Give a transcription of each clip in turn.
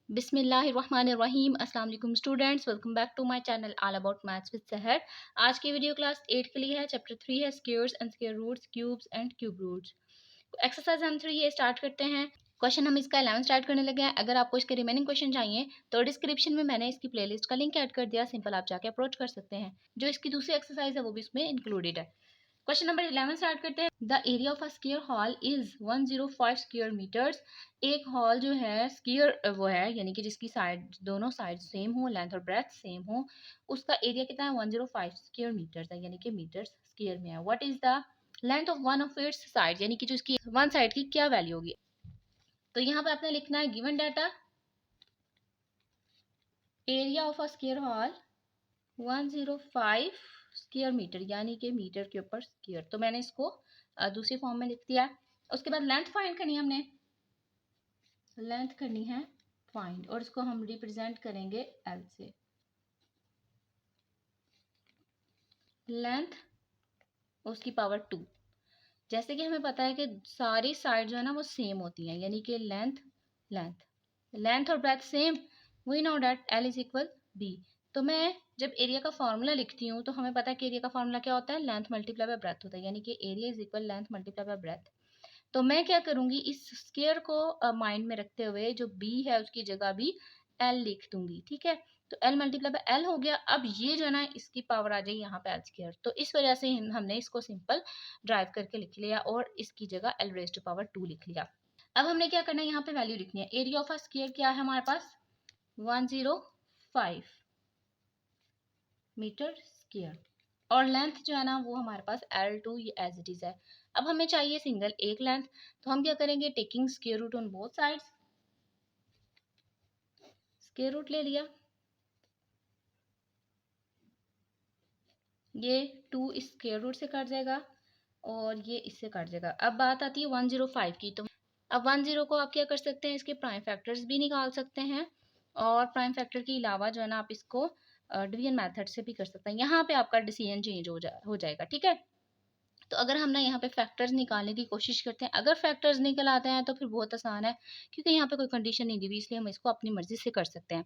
बिस्मिल्लाहिर्रहमानिर्रहीम। अस्सलाम वालेकुम students, welcome back to my channel all about maths with Sahar. आज की वीडियो क्लास 8 के लिए है। चैप्टर 3 है squares and square roots, cubes and cube roots. Exercise हम 3 ये स्टार्ट करते हैं। क्वेश्चन हम इसका 11 स्टार्ट करने लगे हैं। अगर आपको इसके रिमेनिंग क्वेश्चन चाहिए तो डिस्क्रिप्शन में मैंने इसकी प्लेलिस्ट का लिंक ऐड कर दिया, सिंपल आप जाके अप्रोच कर सकते हैं। जो इसकी दूसरी एक्सरसाइज है वो भी इसमें इंक्लूडेड है। क्वेश्चन नंबर 11 स्टार्ट करते हैं। The area of a square hall is 105 square metres. एक हॉल जो है स्क्वायर वो है, यानी कि जिसकी साइड दोनों साइड सेम हो, लेंथ और ब्रेथ सेम हो, उसका एरिया कितना है 105 स्क्वायर मीटर्स है, यानी कि मीटर्स स्क्वायर में है। What is the length of one of its side, यानी कि जो इसकी वन साइड की क्या वैल्यू होगी। तो यहाँ पे आपने लिखना है given data area of a square hall 105 square metre, यानी कि मीटर के ऊपर स्क्वायर। तो मैंने इसको दूसरी फॉर्म में लिख दिया है। उसके बाद लेंथ फाइंड करनी है, हमने लेंथ करनी है फाइंड, और इसको हम रिप्रेजेंट करेंगे एल से। लेंथ उसकी पावर 2। जैसे कि हमें पता है कि सारी साइड जो है ना वो सेम होती हैं, यानी कि लेंथ लेंथ लेंथ और breadth same. We know that L is equal B. तो मैं जब एरिया का फॉर्मूला लिखती हूँ तो हमें पता है कि एरिया का फॉर्मूला क्या होता है, लेंथ मल्टीप्लाई बाय ब्रेथ होता है, यानी कि area is equal length multiply by breath. तो मैं क्या करूंगी, इस स्क्वायर को माइंड में रखते हुए जो बी है उसकी जगह भी एल लिख दूंगी, ठीक है। तो एल मल्टीप्लाई बाय एल हो गया। अब ये जो है ना इसकी पावर आ जाएगी यहाँ पे एल स्क्वायर, तो इस वजह से हमने इसको सिंपल ड्राइव करके लिख लिया और इसकी जगह एल रेज़ टू पावर 2 लिख लिया। अब हमने क्या करना है, यहाँ पे वैल्यू लिखनी है। एरिया ऑफ अ स्क्वायर क्या है हमारे पास 105 मीटर स्क्वायर, और लेंथ जो है ना वो हमारे पास L2 ये एज इट इज है। अब हमें चाहिए सिंगल एक लेंथ, तो हम क्या करेंगे, taking square root on both sides, square root ले लिया। ये 2 इस स्क्वायर रूट से कट जाएगा और ये इससे कट जाएगा। अब बात आती है 105 की। तो अब 10 को आप क्या कर सकते हैं, इसके प्राइम फैक्टर्स भी निकाल सकते हैं, और प्राइम फैक्टर के अलावा जो है ना आप इसको डिवीजन मेथड से भी कर सकते हैं। यहाँ पे आपका डिसीजन चेंज हो जाएगा, ठीक है। तो अगर हम ना यहाँ पे फैक्टर्स निकालने की कोशिश करते हैं, अगर फैक्टर्स निकल आते हैं तो फिर बहुत आसान है, क्योंकि यहाँ पे कोई कंडीशन नहीं दी हुई, इसलिए हम इसको अपनी मर्जी से कर सकते हैं।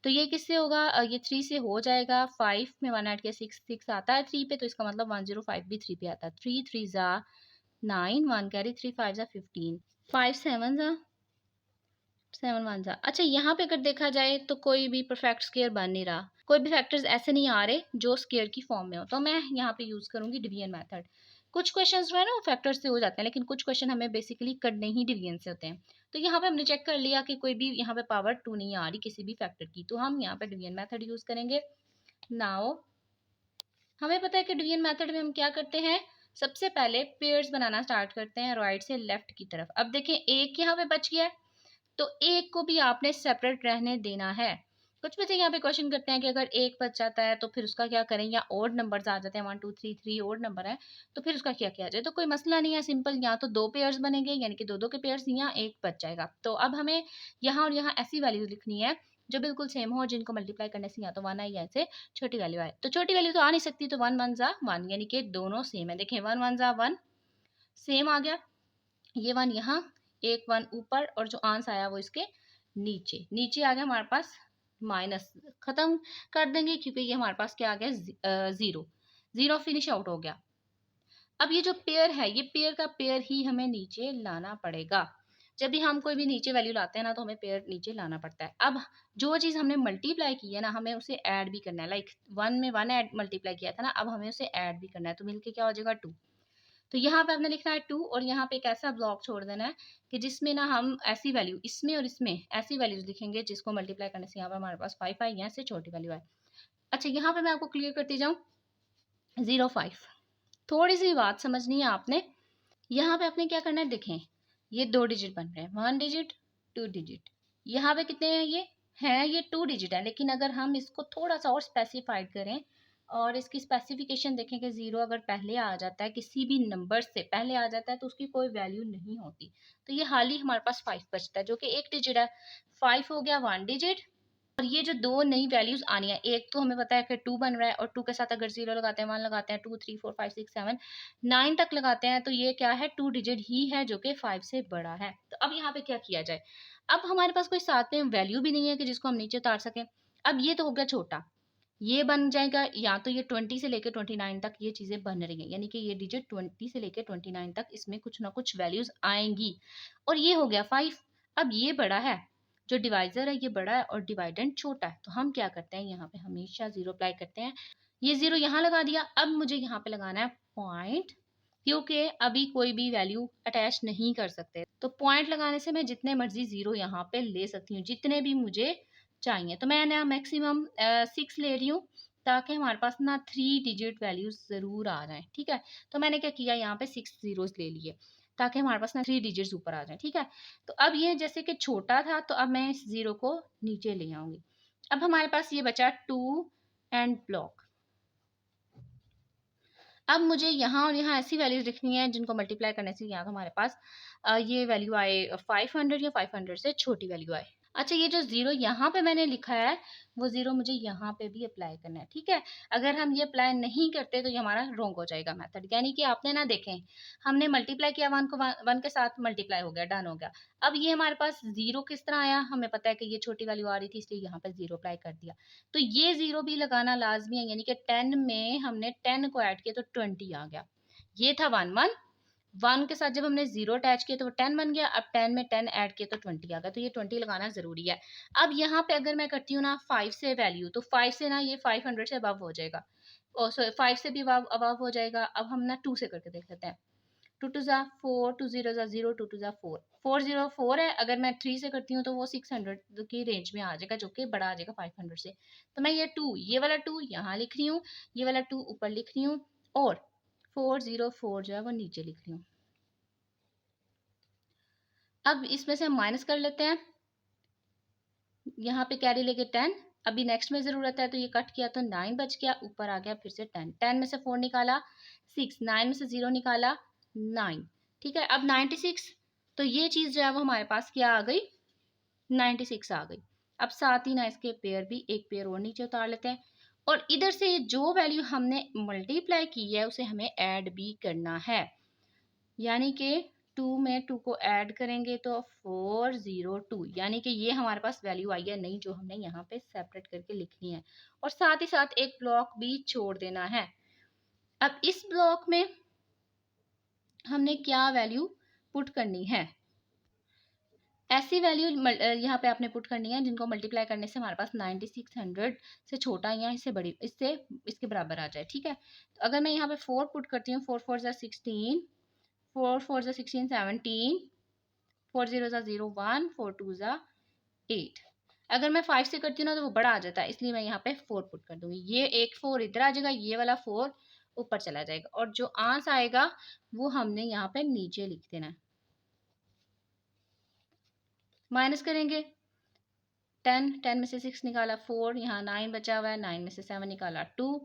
तो ये किससे होगा, ये 3 से हो जाएगा। 5 में 1 ऐड के 6 आता है 3 पे, तो इसका मतलब 105 भी 3 पे आता है। 3 3 जा 9, 1 कैरी 3 5 जा 15, 5 7 जा 7 1 जा। अच्छा, यहाँ पे अगर देखा जाए तो कोई भी परफेक्ट स्क्वायर बन नहीं रहा, कोई भी फैक्टर्स ऐसे नहीं आ रहे जो स्क्वायर की फॉर्म में हो, तो मैं यहाँ पे यूज करूंगी डिवीजन मेथड। कुछ क्वेश्चंस जो है ना वो फैक्टर्स से हो जाते हैं, लेकिन कुछ क्वेश्चन हमें बेसिकली करने ही डिवीजन से होते हैं। तो यहाँ पे हमने चेक कर लिया कि कोई भी यहाँ पे पावर 2 नहीं आ रही किसी भी फैक्टर की, तो हम यहाँ पे डिवीजन मेथड यूज करेंगे। नाउ हमें पता है कि डिवीजन मेथड में हम क्या करते हैं, सबसे पहले पेयर्स बनाना स्टार्ट करते हैं राइट से लेफ्ट की तरफ। अब देखें एक यहाँ पे बच गया है, तो एक को भी आपने सेपरेट रहने देना है। कुछ बच्चे यहाँ पे क्वेश्चन करते हैं कि अगर एक बच जाता है तो फिर उसका क्या करें, या ओड नंबर्स आ जाते हैं 1 2 3 3 ओड नंबर है, तो फिर उसका क्या किया जाए। तो कोई मसला नहीं है, सिंपल या तो 2 पेयर्स बनेंगे, यानी कि 2 2 के पेयर्स, या एक बच जाएगा। तो अब हमें यहाँ और यहाँ ऐसी वैल्यूज लिखनी है जो बिल्कुल सेम हो, जिनको मल्टीप्लाई करने से या तो 1 आई या से छोटी वैल्यू आए। तो छोटी वैल्यू तो आ नहीं सकती, तो 1 1 जा 1, यानी कि दोनों सेम है। देखें 1 1 जा 1 सेम आ गया, ये 1 यहाँ, एक 1 ऊपर, और जो आंसर आया वो इसके नीचे नीचे आ गया हमारे पास। माइनस खत्म कर देंगे क्योंकि ये हमारे पास क्या आ गया, जीरो जीरो फिनिश आउट हो गया। अब ये जो पेयर है, ये पेयर का पेयर ही हमें नीचे लाना पड़ेगा। जब भी हम कोई भी नीचे वैल्यू लाते हैं ना तो हमें पेयर नीचे लाना पड़ता है। अब जो चीज हमने मल्टीप्लाई की है ना, हमें उसे ऐड भी करना है। लाइक 1 में 1 ऐड मल्टीप्लाई किया था ना, अब हमें उसे ऐड भी करना है, तो मिलके क्या हो जाएगा 2। तो यहाँ पे आपने लिखना है 2, और यहाँ पे एक ऐसा ब्लॉक छोड़ देना है कि जिसमें ना हम ऐसी वैल्यू इसमें और इसमें ऐसी वैल्यूज लिखेंगे जिसको मल्टीप्लाई करने से यहाँ पर हमारे पास 5 आई, यहाँ से छोटी वैल्यू आए। अच्छा, यहाँ पे मैं आपको क्लियर करती जाऊँ 0 5। थोड़ी सी बात समझनी है आपने। यहाँ पे आपने क्या करना है, देखें ये 2 डिजिट बन रहे हैं, 1 डिजिट 2 डिजिट। यहाँ पे कितने हैं, ये 2 डिजिट है, लेकिन अगर हम इसको थोड़ा सा और स्पेसिफाइड करें और इसकी स्पेसिफिकेशन देखें कि 0 अगर पहले आ जाता है, किसी भी नंबर से पहले आ जाता है, तो उसकी कोई वैल्यू नहीं होती। तो ये हाल ही हमारे पास 5 बचता है जो कि 1 डिजिट है। 5 हो गया 1 डिजिट, और ये जो दो नई वैल्यूज आनी है, एक तो हमें पता है कि 2 बन रहा है और 2 के साथ अगर 0 लगाते हैं, 1 लगाते हैं, 2 3 4 5 6 7 9 तक लगाते हैं, तो ये क्या है, 2 डिजिट ही है जो कि 5 से बड़ा है। तो अब यहाँ पे क्या किया जाए, अब हमारे पास कोई साथ में वैल्यू भी नहीं है कि जिसको हम नीचे उतार सकें। अब ये तो हो गया छोटा, ये बन जाएगा, या तो ये 20 से लेकर 29 तक ये चीजें बन रही हैं, यानी कि ये डिजिट 20 से लेकर 29 तक इसमें कुछ ना कुछ वैल्यूज आएंगी। और ये हो गया 5। अब ये बड़ा है, जो डिवाइजर है ये बड़ा है और डिवाइडेंड छोटा है, तो हम क्या करते हैं, यहाँ पे हमेशा 0 अप्लाई करते हैं। ये 0 यहाँ लगा दिया। अब मुझे यहाँ पे लगाना है पॉइंट, क्योंकि अभी कोई भी वैल्यू अटैच नहीं कर सकते, तो पॉइंट लगाने से मैं जितने मर्जी 0 यहाँ पे ले सकती हूँ, जितने भी मुझे चाहिए। तो मैं ना मैक्सिमम 6 ले रही हूँ, ताकि हमारे पास ना 3 डिजिट वैल्यूज जरूर आ जाए। ठीक है, तो मैंने क्या किया, यहाँ पे 6 जीरोस ले लिए, ताकि हमारे पास ना 3 डिजिट्स ऊपर आ जाए। ठीक है, तो अब ये जैसे कि छोटा था, तो अब मैं इस 0 को नीचे ले आऊंगी। अब हमारे पास ये बचा 2 एंड ब्लॉक। अब मुझे यहाँ और यहाँ ऐसी वैल्यूज लिखनी है जिनको मल्टीप्लाई करने से यहाँ हमारे पास ये वैल्यू आए 500 या 500 से छोटी वैल्यू आए। अच्छा, ये जो 0 यहाँ पे मैंने लिखा है, वो 0 मुझे यहाँ पे भी अप्लाई करना है। ठीक है, अगर हम ये अप्लाई नहीं करते तो ये हमारा रॉन्ग हो जाएगा मेथड। यानी कि आपने ना देखें, हमने मल्टीप्लाई किया 1 को 1 के साथ, मल्टीप्लाई हो गया, डन हो गया। अब ये हमारे पास 0 किस तरह आया, हमें पता है कि ये छोटी वैल्यू आ रही थी, इसलिए यहाँ पे 0 अप्लाई कर दिया। तो ये 0 भी लगाना लाजमी है, यानी कि 10 में हमने 10 को ऐड किया तो 20 आ गया। ये था 1 1 1 के साथ जब हमने 0 अटैच किया तो वो 10 बन गया। अब 10 में 10 ऐड किया तो 20 आ गया, तो ये 20 लगाना जरूरी है। अब यहाँ पे अगर मैं करती हूँ ना 5 से वैल्यू, तो 5 से ना ये 500 से अबव हो जाएगा, और सॉरी 5 से भी अबव हो जाएगा। अब हम ना 2 से करके देख लेते हैं। 2 2 जा 4, 2 0 जा 0, 2 2 जा 4, 404 है। अगर मैं 3 से करती हूँ तो वो 600 की रेंज में आ जाएगा, जो कि बड़ा आ जाएगा 500 से। तो मैं ये 2, ये वाला 2 यहाँ लिख रही हूँ, ये वाला 2 ऊपर लिख रही हूँ, और 404 जो है वो नीचे लिख रही हूँ। अब इसमें से हम माइनस कर लेते हैं, यहाँ पे कैरी लेके 10, अभी नेक्स्ट में जरूरत है, तो ये कट किया तो 9 बच गया, ऊपर आ गया फिर से 10, 10 में से 4 निकाला 6, 9 में से 0 निकाला 9। ठीक है, अब 96, तो ये चीज जो है वो हमारे पास क्या आ गई, 96 आ गई। अब साथ ही ना इसके पेयर भी, एक पेयर और नीचे उतार लेते हैं, और इधर से जो वैल्यू हमने मल्टीप्लाई की है उसे हमें ऐड भी करना है, यानी कि 2 में 2 को ऐड करेंगे तो 402, यानी कि ये हमारे पास वैल्यू आई है नहीं, जो हमने यहाँ पे सेपरेट करके लिखनी है। और साथ ही साथ एक ब्लॉक भी छोड़ देना है। अब इस ब्लॉक में हमने क्या वैल्यू पुट करनी है, ऐसी वैल्यू यहाँ पे आपने पुट करनी है जिनको मल्टीप्लाई करने से हमारे पास 9600 से छोटा या इससे बड़ी, इससे इसके बराबर आ जाए। ठीक है, तो अगर मैं यहाँ पे 4 पुट करती हूँ, 4 4 16, 4 4 16 17, 4 0 0 1, 4 2 8। अगर मैं 5 से करती हूँ ना तो वो बड़ा आ जाता है, इसलिए मैं यहाँ पे 4 पुट कर दूंगी। ये एक 4 इधर आ जाएगा, ये वाला 4 ऊपर चला जाएगा, और जो आंसर आएगा वो हमने यहाँ पे नीचे लिख देना है। माइनस करेंगे, 10, 10 में से 6 निकाला 4, यहाँ 9 बचा हुआ है, 9 में से 7 निकाला 2,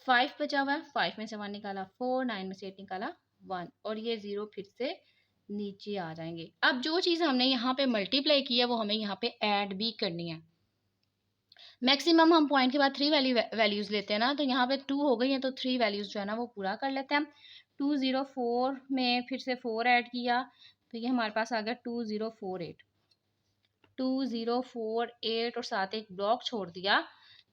5 बचा हुआ है, 5 में से 1 निकाला 4, 9 में से 8 निकाला 1, और ये 0 फिर से नीचे आ जाएंगे। अब जो चीज़ हमने यहाँ पे मल्टीप्लाई की है वो हमें यहाँ पे ऐड भी करनी है। मैक्सिमम हम पॉइंट के बाद 3 वैल्यूज लेते हैं ना, तो यहाँ पे 2 हो गई है, तो 3 वैल्यूज जो है ना वो पूरा कर लेते हैं। 204 में फिर से 4 ऐड किया, तो ये हमारे पास आ गया 2048, 2048, और साथ एक ब्लॉक छोड़ दिया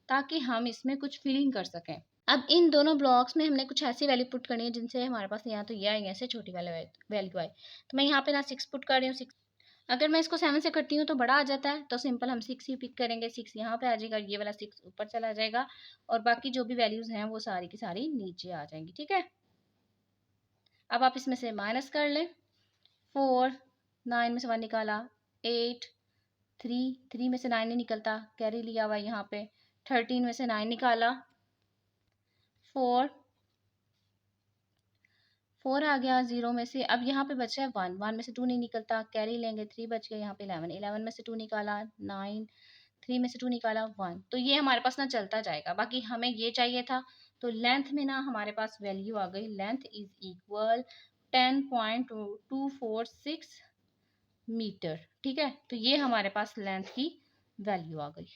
ताकि हम इसमें कुछ फिलिंग कर सकें। अब इन दोनों ब्लॉक्स में हमने कुछ ऐसी वैल्यू पुट करनी है जिनसे हमारे पास यहाँ तो ये आएंगे ऐसे छोटी वैल्यू आए। तो मैं यहाँ पे ना 6 पुट कर रही हूँ, 6। अगर मैं इसको 7 से करती हूँ तो बड़ा आ जाता है, तो सिंपल हम 6 ही पिक करेंगे, 6 यहाँ पे आ जाएगा, ये वाला 6 ऊपर चला जाएगा, और बाकी जो भी वैल्यूज हैं वो सारी की सारी नीचे आ जाएंगी। ठीक है, अब आप इसमें से माइनस कर लें, 4, 9 में से 1 निकाला 8, 3 में से 9 नहीं निकलता, कैरी लिया हुआ यहाँ पे, 13 में से 9 निकाला 4 आ गया, 0 में से अब यहाँ पे बचा है 1, 1 में से 2 नहीं निकलता, कैरी लेंगे, 3 बच गया यहाँ पे, 11, 11 में से 2 निकाला 9, 3 में से 2 निकाला 1, तो ये हमारे पास ना चलता जाएगा। बाकी हमें ये चाहिए था, तो लेंथ में ना हमारे पास वैल्यू आ गई, लेंथ इज इक्वल 10.246 मीटर। ठीक है, तो ये हमारे पास लेंथ की वैल्यू आ गई।